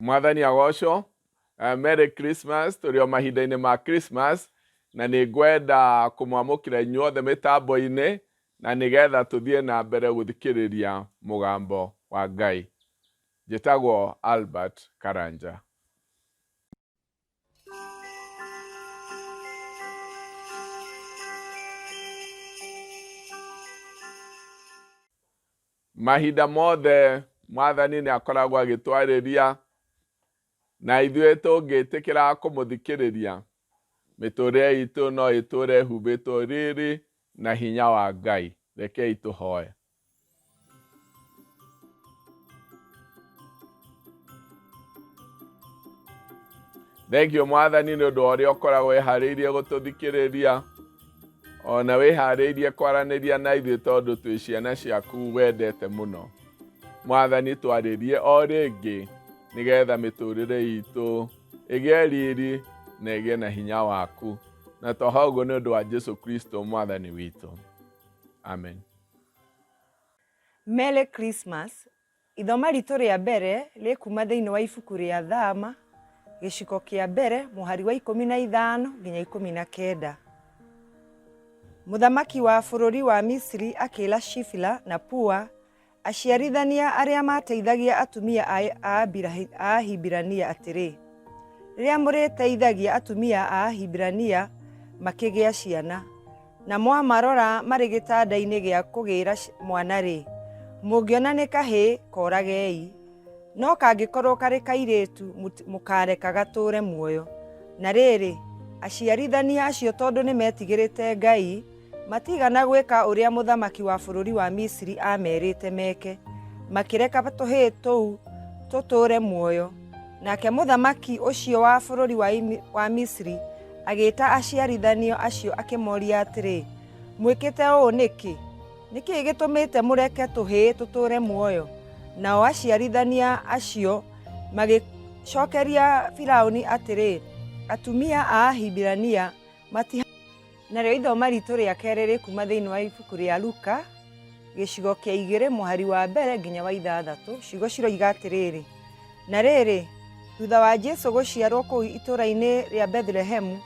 Mwathani agocwo. Merry Christmas, tũrĩ o mahinda-inĩ ma Christmas, na nĩ ngwenda kũmwamũkĩra inyuothe mĩtambo-inĩ, na nĩgetha tũthiĩ na mbere gũthikĩrĩria mũgambo wa Ngai. Njĩtagwo Albert Karanja. Mahinda mothe Mwathani nĩ akoragwo agĩtwarĩria, na ithuĩ tũngĩtĩkĩra kũmũthikĩrĩria, mĩtũrĩre itũ no ĩtũre humbĩtwo rĩrĩ na hinya wa Ngai. Rekei tũhoe. Thank you Mwathani nĩ ũndũ ũrĩa ũkoragwo wĩharĩirie gũtũthikĩrĩria, ona wĩharĩirie kwaranĩria na ithuĩ tondũ twĩ ciana ciaku wendete mũno. Mwathani twarĩrie o rĩngĩ nĩgetha mĩtũrĩre itũ ĩgĩe riri na ĩgĩe na hinya waku, na tũhoe ũguo nĩ ũndũ wa Jesu Kristo Mwathani witũ. Amen. Merry Christmas. Ithoma ritũ rĩa mbere rĩkuma thĩinĩ wa ibuku rĩa Thama, gĩciko kĩa mbere, mũhari wa 15 nginya 19. Mũthamaki wa bũrũri wa Misiri akĩĩra Shifila na Pua, aciarithania arĩa mateithagia atumia a Ahibirania atĩrĩ, rĩrĩa mũrĩteithagia atumia a Ahibirania makĩgĩa ciana, na mwamarora marĩ gĩtanda-inĩ gĩa kũgĩĩra mwana-rĩ, mũngĩona nĩ kahĩĩ koragei, no kangĩkorwo karĩ kairĩtu mũkareka gatũre muoyo. Na rĩrĩ, aciarithania acio tondũ nĩ metigĩrĩte Ngai, matigana gwĩka ũrĩa mũthamaki wa bũrũri wa Misiri amerĩte meke, makĩreka tũhĩĩ tũu tũtũre muoyo. Nake mũthamaki ũcio wa bũrũri wa Misiri agĩĩta aciarithanio acio akĩmoria atĩrĩ, mwĩkĩte ũũ nĩkĩ? Nĩkĩ gĩtũmĩte mũreke tũhĩĩ tũtũre muoyo? Nao aciarithania acio magĩcokeria Firaũni atĩrĩ, atumia a Ahibirania narĩo ithoma ritũ rĩa kerĩ rĩkuma thĩinĩ wa ibuku rĩa Luka, gĩcigo kĩa 2 mũhari wa mbere nginya wa 6. Ciugo ciroiga atĩrĩrĩ, na rĩrĩ, thutha wa Jesũ gũciarwo kũu itũũra-inĩ rĩa Bethlehemu,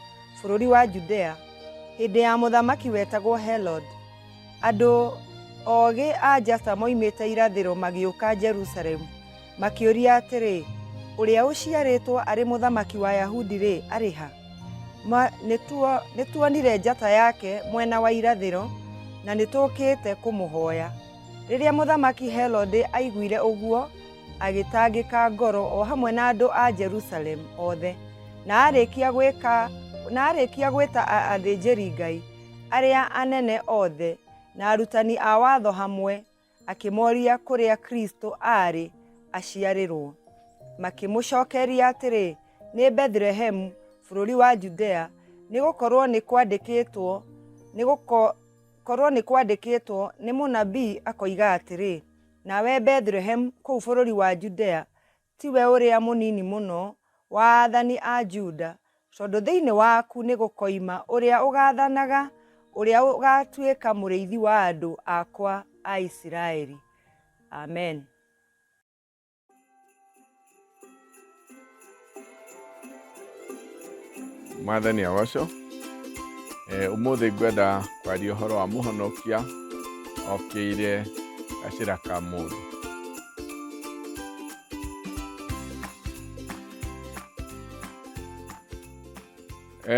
bũrũri wa Judea, hĩndĩ ya mũthamaki wetagwo Herod, andũ ogĩ a njata moimĩte irathĩro magĩũka Jerusalemu, makĩũria atĩrĩ, ũrĩa ũciarĩtwo arĩ mũthamaki wa Ayahudi-rĩ, arĩ ha? Nĩtuonire njata yake mwena wa irathĩro, na nĩtũkĩte kũmũhoya. Rĩrĩa mũthamaki Herode aiguire ũguo, agĩtangĩka ngoro o hamwe na andũ a Jerusalemu othe, na arĩkia gwĩta athĩnjĩri Ngai arĩa anene othe na arutani a watho hamwe, akĩmoria kũrĩa Kristo arĩ aciarĩrwo. Makĩmũcokeria atĩrĩ, nĩ Bethlehemu, bũrũri wa Judea, nĩgũkorwo nĩ kwandĩkĩtwo nĩ mũnabii akoiga atĩrĩ, nawe Bethlehemu kũu bũrũri wa Judea, tiwe ũrĩa mũnini mũno wa aathani a Juda, tondũ thĩinĩ waku nĩ gũkoima ũrĩa ũgaathanaga, ũrĩa ũgatuĩka mũrĩithi wa andũ akwa a Isiraeli. Amen. Mwathani agocwo. Ũmũthĩ ngwenda kwaria ũhoro wa mũhonokia okĩire gacĩra ka mũndũ.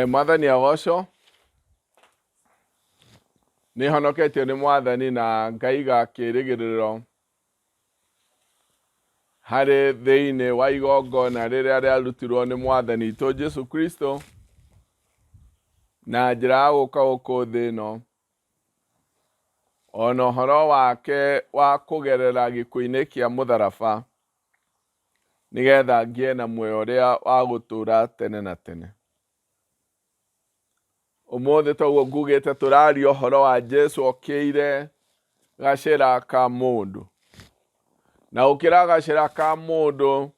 Mwathani agocwo. Nĩ honoketio nĩ Mwathani na ngaiga kĩĩrĩgĩrĩro harĩ thĩinĩ wa igongona rĩrĩa rĩarutirwo nĩ Mwathani witũ Jesu Kristo, na njĩra ya gũka gũkũ thĩ ĩno, ona ũhoro wake wa kũgerera gĩkuũ-inĩ kĩa mũtharaba, nĩgetha ngĩe na muoyo ũrĩa wa gũtũũra tene na tene. Ũmũthĩ toguo ngugĩte tũraria ũhoro wa Jesũ okĩire gacĩra ka mũndũ. Na gũkĩra gacĩra ka mũndũ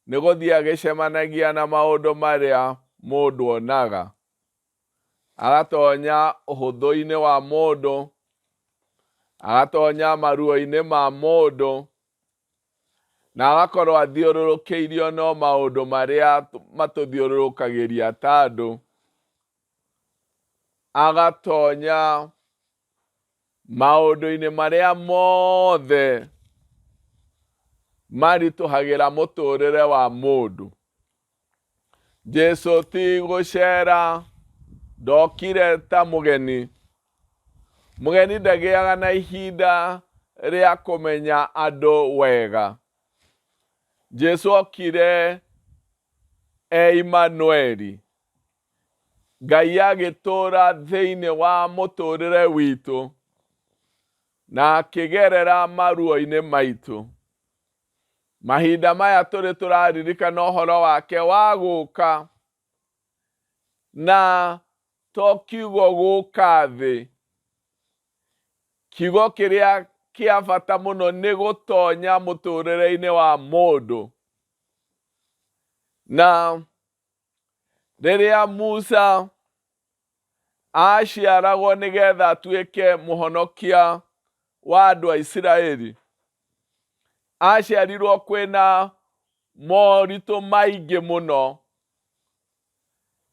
nĩ gũthiĩ agĩcemanagia na maũndũ marĩa mũndũ onaga, agatonya ũhũthũ-inĩ wa mũndũ, agatonya maruo-inĩ ma mũndũ, na agakorwo athiũrũrũkĩirio no maũndũ marĩa matũthiũrũrũkagĩria ta andũ, agatonya maũndũ-inĩ marĩa mothe maritũhagĩra mũtũrĩre wa mũndũ. Jesu ti gũcera, ndokire ta mũgeni. Mũgeni ndagĩaga na ihinda rĩa kũmenya andũ wega. Jesu okire Emmanueli. Ngai agĩtũũra thĩinĩ wa mũtũrĩre witũ na akĩgerera maruo-inĩ maitũ. Mahinda maya tũrĩ tũraririkana ũhoro wake wa gũũka, na to kiugo gũũka thĩ. Kiugo kĩrĩa kĩa bata mũno nĩ gũtonya mũtũrĩre-inĩ wa mũndũ. Na rĩrĩa Musa aciaragwo nĩgetha atuĩke mũhonokia wa andũ a Isiraeli, aciarirwo kwĩna moritũ maingĩ mũno,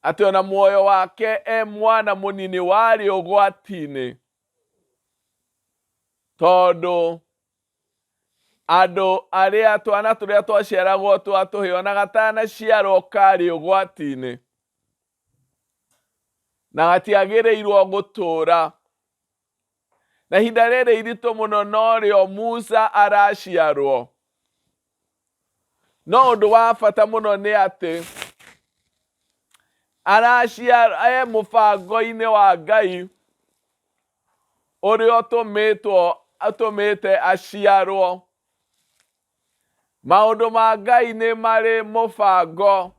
atĩ ona muoyo wake mwana mũnini warĩ ũgwati-inĩ, tondũ andũ arĩa twana tũrĩa twaciaragwo twatũhĩĩ ona gatanaciarwo karĩ ũgwati-inĩ, na gatiagĩrĩirwo gũtũũra. Na ihinda rĩrĩ iritũ mũno norĩo Musa araciarwo. No ũndũ wa bata mũno nĩ atĩ araciarwo mũbango-inĩ wa Ngai ũrĩa ũtũmĩte aciarwo. Maũndũ ma Ngai nĩ marĩ mũbango,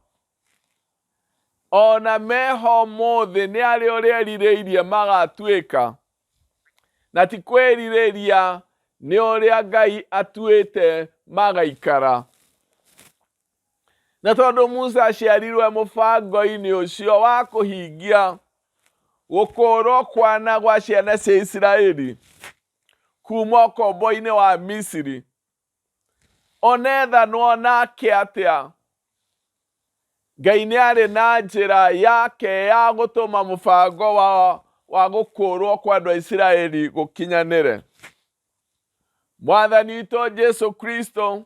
ona meho mũthĩ nĩ arĩ ũrĩa erirĩirie magatuĩka, na ti kwĩrirĩria nĩ ũrĩa Ngai atuĩte magaikara. Na tondũ Musa aciarirwe mũbango-inĩ ũcio wa kũhingia gũkũũrwo kwana gwa ciana cia Isiraeli kuma ũkombo-inĩ wa Misiri, onethanwo nake atĩa, Ngai nĩ arĩ na njĩra yake ya gũtũma mũbango wa gũkũũrwo kwa andũ a Isiraeli gũkinyanĩre. Mwathani witũ Jesu Kristo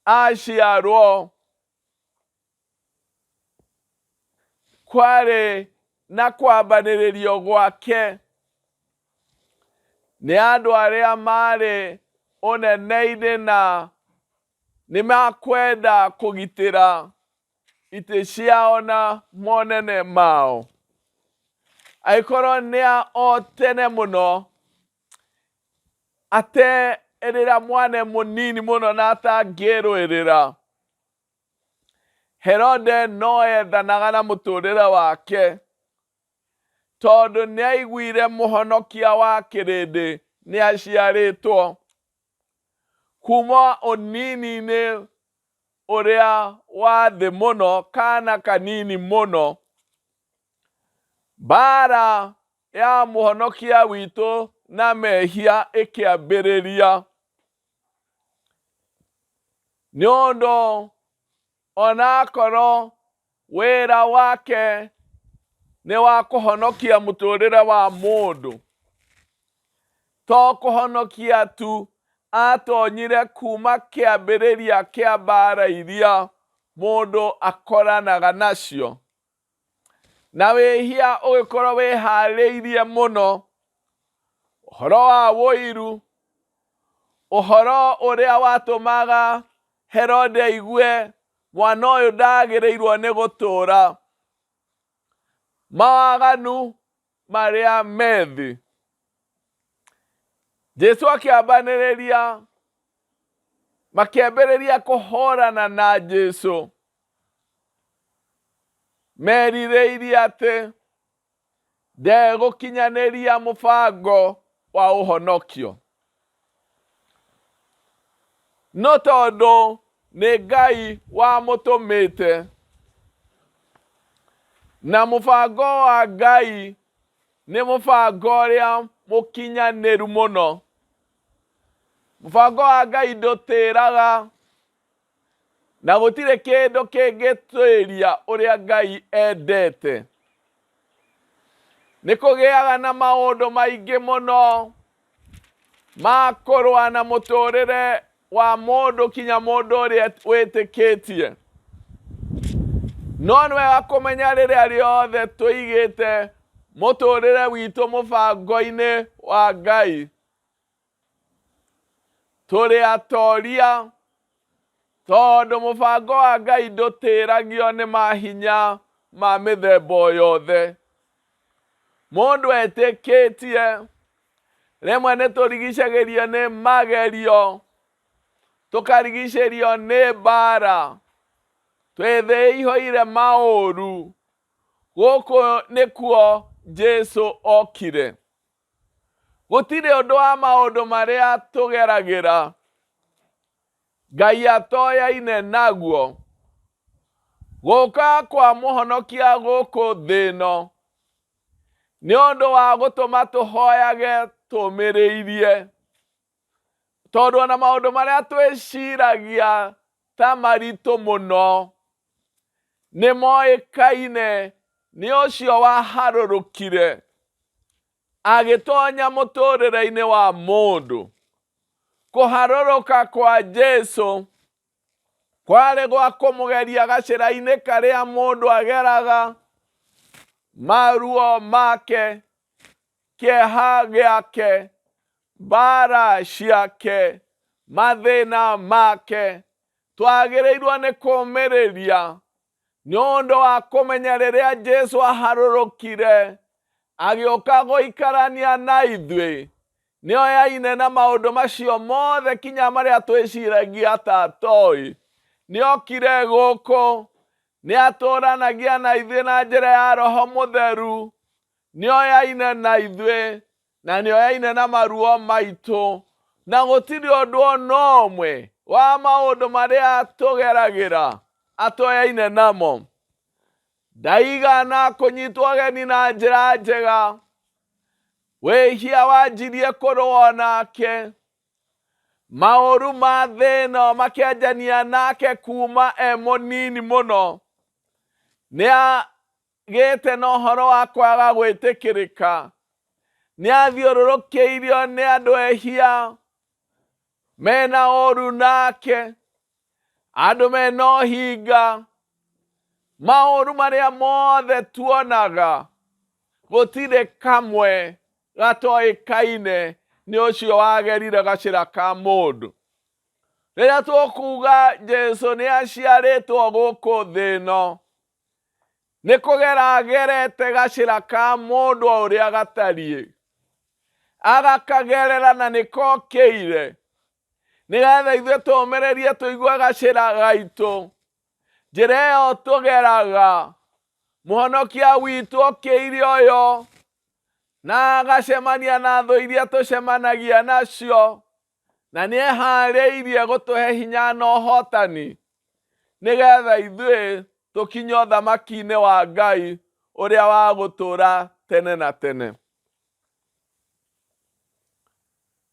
aciarwo kwarĩ na kwambanĩrĩrio gwake nĩ andũ arĩa marĩ ũnene-inĩ na nĩ makwenda kũgitĩra itĩ ciao na monene mao. Agĩkorwo nĩ o tene mũno aterĩra mwana mũnini mũno na atangĩrũĩrĩra, Herode no ethanaga na mũtũrĩre wake, tondũ nĩ aiguire mũhonokia wa kĩrĩndĩ nĩ aciarĩtwo. Kuma ũnini-inĩ ũrĩa wa thĩ mũno, kana kanini mũno, mbara ya mũhonokia witũ na mehia ĩkĩambĩrĩria. Nĩ ũndũ onakorwo wĩra wake nĩ wa kũhonokia mũtũrĩre wa mũndũ, to kũhonokia tu, atonyire kuma kĩambĩrĩria kĩa mbara iria mũndũ akoranaga nacio. Na wĩhia ũgĩkorwo wĩharĩirie mũno, ũhoro wa wũiru, ũhoro ũrĩa watũmaga Herode aigue mwana ũyũ ndagĩrĩirwo nĩ gũtũũra, mawaganu marĩa methi. Jesu akĩambanĩrĩria, makĩambĩrĩria kũhũrana na Jesu, merirĩirie atĩ ndegũkinyanĩria mũbango wa ũhonokio. No tondũ nĩ Ngai wamũtũmĩte, na mũbango wa Ngai nĩ mũbango ũrĩa mũkinyanĩru mũno, Mũbango wa Ngai ndũtĩraga, na gũtirĩ kĩndũ kĩngĩtwĩria ũrĩa Ngai endete. Nĩ kũgĩaga na maũndũ maingĩ mũno ma kũrũa na mũtũrĩre wa mũndũ kinya mũndũ ũrĩa wĩtĩkĩtie. No nĩ wega kũmenya rĩrĩa rĩothe tũigĩte mũtũrĩre witũ mũbango-inĩ wa Ngai, tũrĩ atoria, tondũ mũbango wa Ngai ndũtĩragio nĩ mahinya ma mĩthemba yothe. Mũndũ etĩkĩtie rĩmwe nĩ tũrigicagĩrio nĩ magerio, tũkarigicĩrio nĩ mbara, twĩthĩihũire maũru. Gũkũ nĩkuo Jesũ okire. Gũtirĩ ũndũ wa maũndũ marĩa tũgeragĩra Ngai atoyaine naguo. Gũka kwa mũhonokia gũkũ thĩ ĩno nĩ ũndũ wa gũtũma tũhoyage tũmĩrĩirie, tondũ ona maũndũ marĩa twĩciragia ta maritũ mũno nĩ moĩkaine nĩ ũcio waharũrũkire agĩtonya mũtũrĩre-inĩ wa mũndũ. Kũharũrũka kwa Jesũ kwarĩ gwa kũmũgeria gacĩra-inĩ karĩa mũndũ ageraga, maruo make, kĩeha gĩake, mbara ciake, mathĩna make. Twagĩrĩirwo nĩ kũmĩrĩria nĩ ũndũ wa kũmenya rĩrĩa Jesũ aharũrũkire agĩũka gũikarania na ithuĩ, nĩ oyaine na maũndũ macio mothe kinya marĩa twĩciragia ta atoĩ. Nĩ okire gũkũ, nĩ atũranagia na ithuĩ na njĩra ya Roho Mũtheru, nĩ oyaine na ithuĩ na nĩ oyaine na maruo maitũ, na gũtirĩ ũndũ ona ũmwe wa maũndũ marĩa tũgeragĩra atoyaine namo. Ndaigana kũnyitwo ũgeni na njĩra njega, wĩhia wanjirie kũrũo nake, maũru ma thĩ ĩno makĩanjania nake kuma mũnini mũno. Nĩ agĩte na ũhoro wa kwaga gwĩtĩkĩrĩka, nĩ athiũrũrũkĩirio nĩ andũ ehia mena ũru nake, andũ mena ũhinga. Maũru marĩa mothe tuonaga gũtirĩ kamwe gatoĩkaine nĩ ũcio wagerire gacĩra ka mũndũ. Rĩrĩa tũkuga Jesũ nĩ aciarĩtwo gũkũ thĩ ĩno, nĩ kũgera agerete gacĩra ka mũndũ o ũrĩa gatariĩ, agakagerera na nĩ kokĩire nĩgetha ithuĩ tũmĩrĩrie tũigue gacĩra gaitũ. Njĩra ĩyo tũgeraga, mũhonokia witũ okĩire ũyũ na agacemania na thũ iria tũcemanagia nacio, na nĩ eharĩirie gũtũhe hinya na ũhotani nĩgetha ithuĩ tũkinye ũthamaki-inĩ wa Ngai ũrĩa wa gũtũra tene na tene.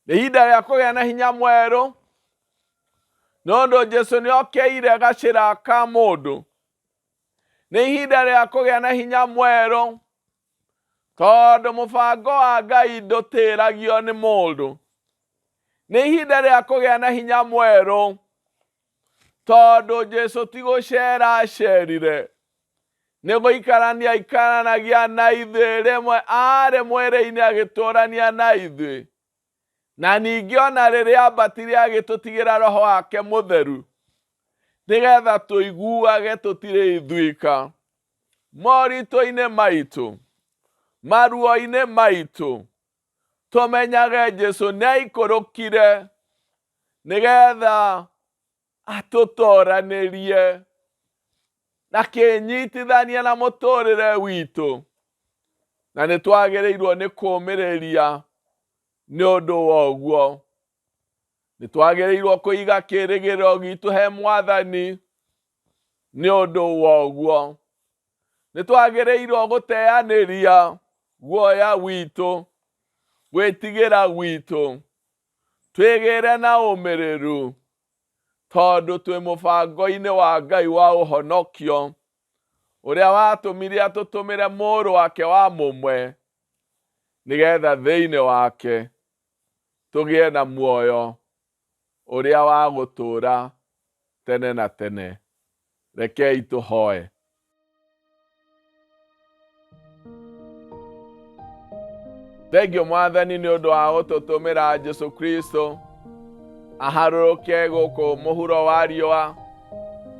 Nĩ ihinda rĩa kũgĩa na hinya mwerũ, nĩ ũndũ Jesũ nĩ okĩire gacĩra ka mũndũ. Nĩ ihinda rĩa kũgĩa na hinya mwerũ, tondũ mũbango wa Ngai ndũtĩragio nĩ mũndũ. Nĩ ihinda rĩa kũgĩa na hinya mwerũ, tondũ Jesũ ti gũcera acerire, nĩ gũikarania aikaranagia na ithuĩ. Rĩmwe arĩ mwĩrĩ-inĩ agĩtũrania na ithuĩ, na ningĩ ona rĩrĩa ambatire agĩtũtigĩra Roho wake Mũtheru nĩgetha tũiguage tũtirĩ ithuĩka. Moritũ-inĩ maitũ, maruo-inĩ maitũ, tũmenyage Jesũ nĩ aikũrũkire nĩgetha atũtoranĩrie na kĩnyitithania na mũtũrĩre witũ, na nĩ twagĩrĩirwo nĩ kũmĩrĩria nĩ ũndũ wa ũguo. Nĩ twagĩrĩirwo kũiga kĩĩrĩgĩrĩro gitũ he Mwathani nĩ ũndũ wa ũguo. Nĩ twagĩrĩirwo gũteanĩria guoya witũ, gwĩtigĩra gwitũ, twĩgĩre na ũmĩrĩru tondũ twĩ mũbango-inĩ wa Ngai wa ũhonokio ũrĩa watũmire atũtũmĩre mũrũ wake wa mũmwe nĩgetha thĩinĩ wake tũgĩe na muoyo ũrĩa wa gũtũũra tene na tene. Rekei tũhoe. Thengio Mwathani nĩ ũndũ wa gũtũtũmĩra Jesũ Kristo aharũrũke gũkũ mũhuro wa riũa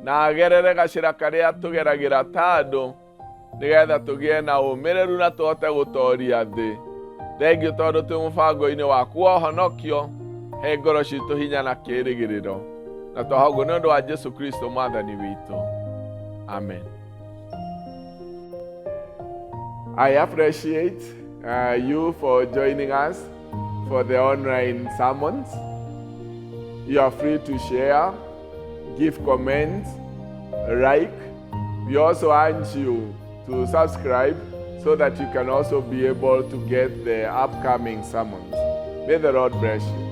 na agerere gacĩra karĩa tũgeragĩra ta andũ nĩgetha tũgĩe na ũmĩrĩru na tũhote gũtooria thĩ. Thengio tondũ twĩ mũbango-inĩ waku wa ũhonokio, he ngoro citũ hinya na kĩĩrĩgĩrĩro, na twahoguo nĩ ũndũ wa Jesũ Kristo Mwathani witũ. Amen. I appreciate you for joining us for the online sermons. You are free to share, give comments, like. We also urge you to subscribe so that you can also be able to get the upcoming sermons. May the Lord bless you.